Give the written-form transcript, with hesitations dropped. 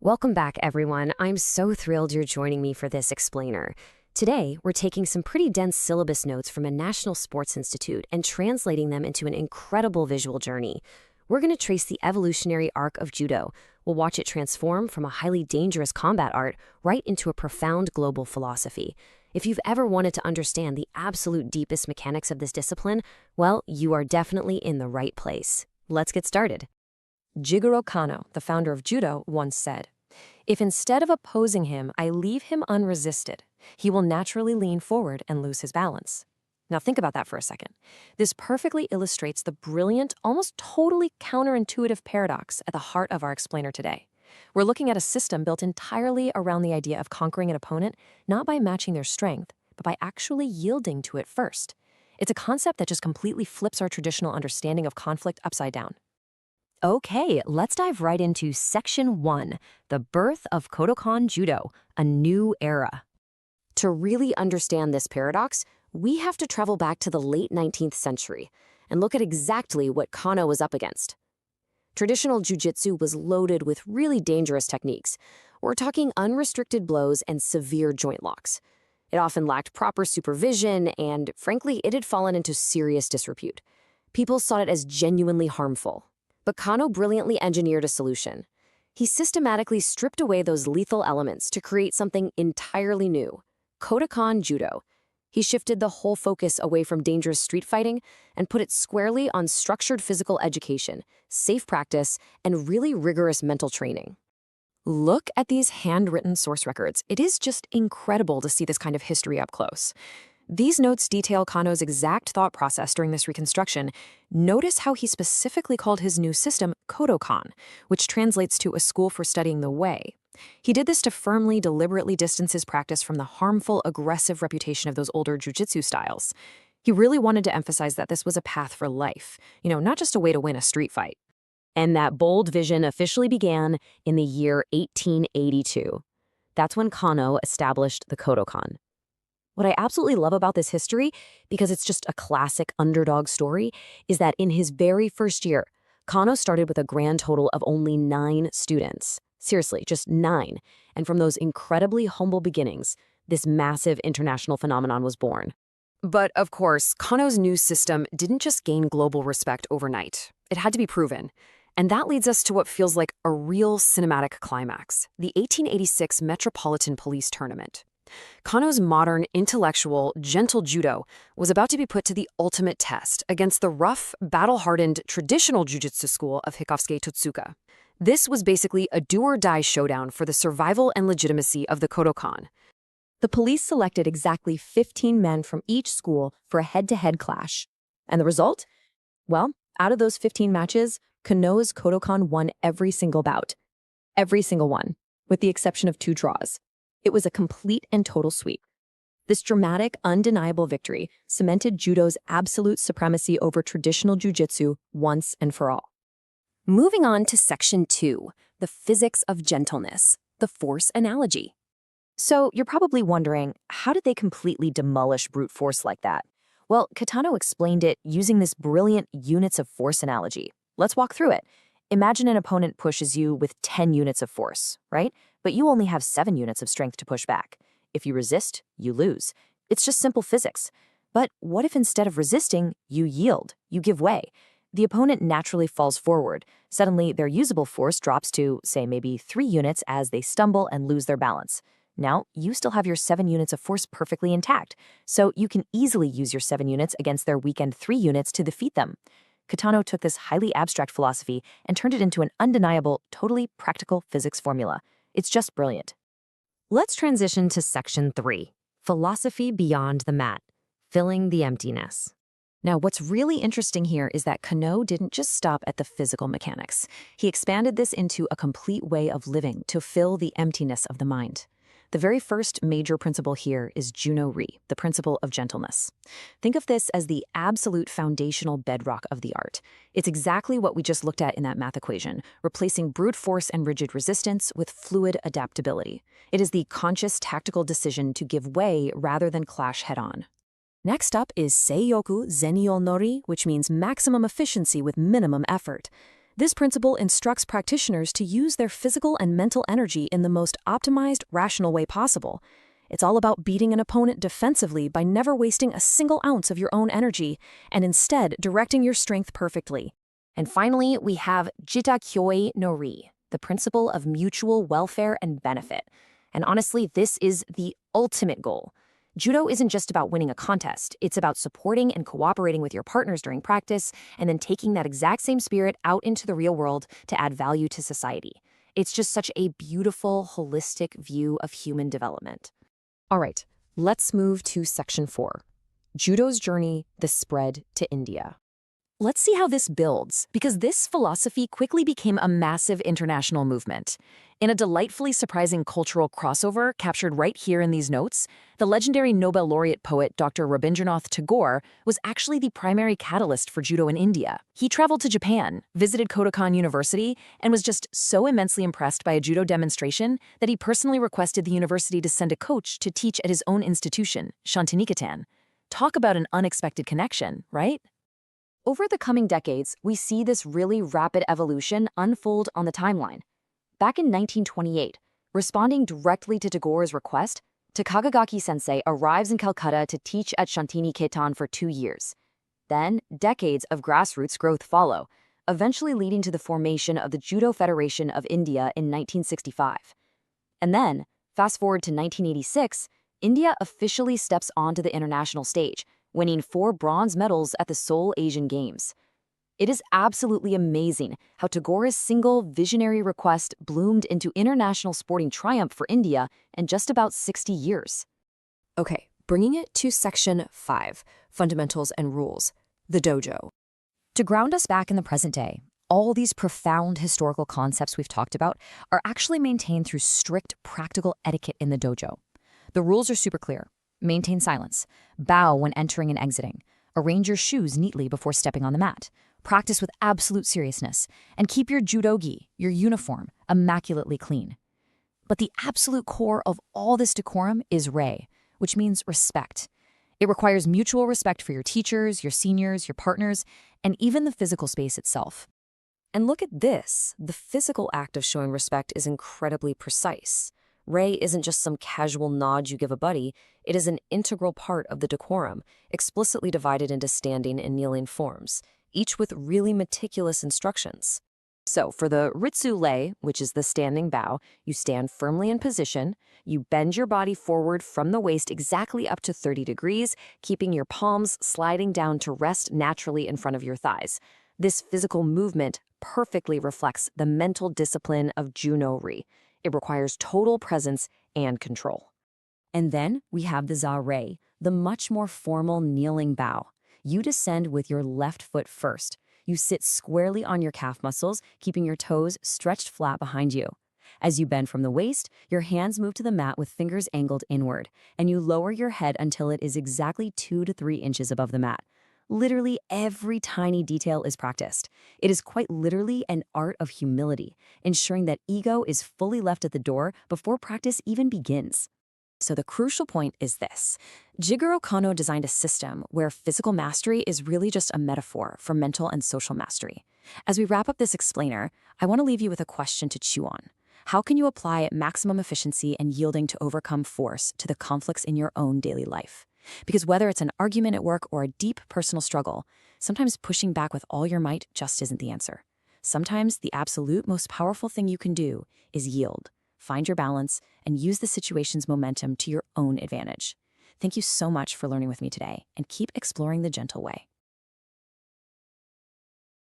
Welcome back, everyone. I'm so thrilled you're joining me for this explainer. Today, we're taking some pretty dense syllabus notes from a National Sports Institute and translating them into an incredible visual journey. We're going to trace the evolutionary arc of judo. We'll watch it transform from a highly dangerous combat art right into a profound global philosophy. If you've ever wanted to understand the absolute deepest mechanics of this discipline, well, you are definitely in the right place. Let's get started. Jigoro Kano, the founder of judo, once said, "If instead of opposing him, I leave him unresisted, he will naturally lean forward and lose his balance." Now think about that for a second. This perfectly illustrates the brilliant, almost totally counterintuitive paradox at the heart of our explainer today. We're looking at a system built entirely around the idea of conquering an opponent, not by matching their strength, but by actually yielding to it first. It's a concept that just completely flips our traditional understanding of conflict upside down. Okay, let's dive right into Section 1, the birth of Kodokan Judo, a new era. To really understand this paradox, we have to travel back to the late 19th century and look at exactly what Kano was up against. Traditional jiu-jitsu was loaded with really dangerous techniques. We're talking unrestricted blows and severe joint locks. It often lacked proper supervision and, frankly, it had fallen into serious disrepute. People saw it as genuinely harmful. But Kano brilliantly engineered a solution. He systematically stripped away those lethal elements to create something entirely new, Kodokan Judo. He shifted the whole focus away from dangerous street fighting and put it squarely on structured physical education, safe practice, and really rigorous mental training. Look at these handwritten source records. It is just incredible to see this kind of history up close. These notes detail Kano's exact thought process during this reconstruction. Notice how he specifically called his new system Kodokan, which translates to a school for studying the way. He did this to firmly, deliberately distance his practice from the harmful, aggressive reputation of those older jiu-jitsu styles. He really wanted to emphasize that this was a path for life, not just a way to win a street fight. And that bold vision officially began in the year 1882. That's when Kano established the Kodokan. What I absolutely love about this history, because it's just a classic underdog story, is that in his very first year, Kano started with a grand total of only 9 students. Seriously, just 9. And from those incredibly humble beginnings, this massive international phenomenon was born. But of course, Kano's new system didn't just gain global respect overnight. It had to be proven. And that leads us to what feels like a real cinematic climax, the 1886 Metropolitan Police Tournament. Kano's modern, intellectual, gentle judo was about to be put to the ultimate test against the rough, battle-hardened, traditional jiu-jitsu school of Hikofsuke Totsuka. This was basically a do-or-die showdown for the survival and legitimacy of the Kodokan. The police selected exactly 15 men from each school for a head-to-head clash. And the result? Well, out of those 15 matches, Kano's Kodokan won every single bout. Every single one, with the exception of 2 draws. It was a complete and total sweep. This dramatic, undeniable victory cemented judo's absolute supremacy over traditional jiu-jitsu once and for all. Moving on to Section 2, the physics of gentleness, the force analogy. So you're probably wondering, how did they completely demolish brute force like that? Well, Kitano explained it using this brilliant units of force analogy. Let's walk through it. Imagine an opponent pushes you with 10 units of force, right? But you only have 7 units of strength to push back. If you resist, you lose. It's just simple physics. But what if instead of resisting, you yield, you give way? The opponent naturally falls forward. Suddenly, their usable force drops to, say, maybe 3 units as they stumble and lose their balance. Now, you still have your 7 units of force perfectly intact, so you can easily use your 7 units against their weakened 3 units to defeat them. Kitano took this highly abstract philosophy and turned it into an undeniable, totally practical physics formula. It's just brilliant. Let's transition to Section 3, Philosophy Beyond the Mat, Filling the Emptiness. Now, what's really interesting here is that Kano didn't just stop at the physical mechanics. He expanded this into a complete way of living to fill the emptiness of the mind. The very first major principle here is Juno-ri, the principle of gentleness. Think of this as the absolute foundational bedrock of the art. It's exactly what we just looked at in that math equation, replacing brute force and rigid resistance with fluid adaptability. It is the conscious tactical decision to give way rather than clash head-on. Next up is Seiyoku Zenyo Nori, which means maximum efficiency with minimum effort. This principle instructs practitioners to use their physical and mental energy in the most optimized, rational way possible. It's all about beating an opponent defensively by never wasting a single ounce of your own energy and instead directing your strength perfectly. And finally, we have jita kyoi no ri, the principle of mutual welfare and benefit. And honestly, this is the ultimate goal. Judo isn't just about winning a contest. It's about supporting and cooperating with your partners during practice and then taking that exact same spirit out into the real world to add value to society. It's just such a beautiful, holistic view of human development. All right, let's move to section 4. Judo's journey, the spread to India. Let's see how this builds, because this philosophy quickly became a massive international movement. In a delightfully surprising cultural crossover captured right here in these notes, the legendary Nobel laureate poet Dr. Rabindranath Tagore was actually the primary catalyst for judo in India. He traveled to Japan, visited Kodokan University, and was just so immensely impressed by a judo demonstration that he personally requested the university to send a coach to teach at his own institution, Shantiniketan. Talk about an unexpected connection, right? Over the coming decades, we see this really rapid evolution unfold on the timeline. Back in 1928, responding directly to Tagore's request, Takagaki-sensei arrives in Calcutta to teach at Shantiniketan for 2 years. Then, decades of grassroots growth follow, eventually leading to the formation of the Judo Federation of India in 1965. And then, fast forward to 1986, India officially steps onto the international stage, winning 4 bronze medals at the Seoul Asian Games. It is absolutely amazing how Tagore's single visionary request bloomed into international sporting triumph for India in just about 60 years. Okay, bringing it to section 5, fundamentals and rules, the dojo. To ground us back in the present day, all these profound historical concepts we've talked about are actually maintained through strict practical etiquette in the dojo. The rules are super clear. Maintain silence. Bow when entering and exiting. Arrange your shoes neatly before stepping on the mat. Practice with absolute seriousness. And keep your judogi, your uniform, immaculately clean. But the absolute core of all this decorum is rei, which means respect. It requires mutual respect for your teachers, your seniors, your partners, and even the physical space itself. And look at this. The physical act of showing respect is incredibly precise. Rei isn't just some casual nod you give a buddy, it is an integral part of the decorum, explicitly divided into standing and kneeling forms, each with really meticulous instructions. So for the ritsu rei, which is the standing bow, you stand firmly in position, you bend your body forward from the waist exactly up to 30 degrees, keeping your palms sliding down to rest naturally in front of your thighs. This physical movement perfectly reflects the mental discipline of Juno-ri. It requires total presence and control. And then we have the za-rei, the much more formal kneeling bow. You descend with your left foot first. You sit squarely on your calf muscles, keeping your toes stretched flat behind you. As you bend from the waist, your hands move to the mat with fingers angled inward, and you lower your head until it is exactly 2 to 3 inches above the mat. Literally every tiny detail is practiced. It is quite literally an art of humility, ensuring that ego is fully left at the door before practice even begins. So the crucial point is this. Jigoro Kano designed a system where physical mastery is really just a metaphor for mental and social mastery. As we wrap up this explainer, I want to leave you with a question to chew on. How can you apply maximum efficiency and yielding to overcome force to the conflicts in your own daily life? Because whether it's an argument at work or a deep personal struggle, sometimes pushing back with all your might just isn't the answer. Sometimes the absolute most powerful thing you can do is yield, find your balance, and use the situation's momentum to your own advantage. Thank you so much for learning with me today, and keep exploring the gentle way.